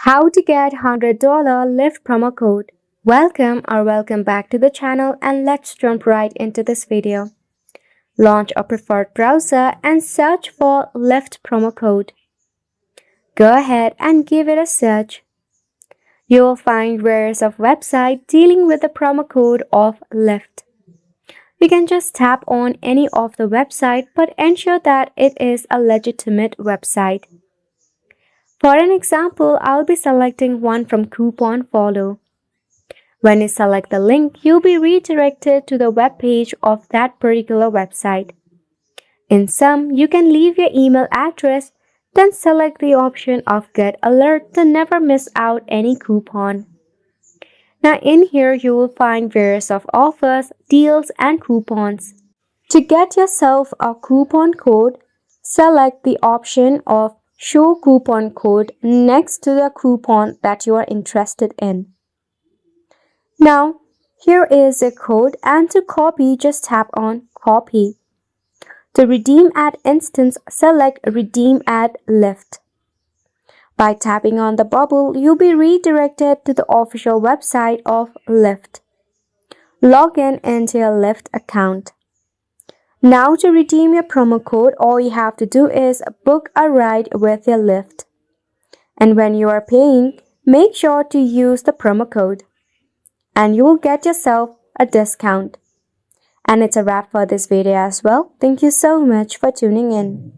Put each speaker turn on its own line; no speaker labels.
How to get $100 Lyft promo code. Welcome back to the channel, and let's jump right into this video. Launch a preferred browser and search for Lyft promo code. Go ahead and give it a search. You will find various of websites dealing with the promo code of Lyft. You can just tap on any of the website, but ensure that it is a legitimate website. For an example, I'll be selecting one from Coupon Follow. When you select the link, you'll be redirected to the web page of that particular website. In sum, you can leave your email address, then select the option of Get Alert to never miss out any coupon. Now in here, you will find various of offers, deals, and coupons. To get yourself a coupon code, select the option of Show Coupon Code next to the coupon that you are interested in. Now, here is a code, and to copy, just tap on Copy. To redeem at Instance, select Redeem at Lyft. By tapping on the bubble, you'll be redirected to the official website of Lyft. Log in into your Lyft account. Now to redeem your promo code, all you have to do is book a ride with your Lyft. And when you are paying, make sure to use the promo code, and you will get yourself a discount. And it's a wrap for this video as well. Thank you so much for tuning in.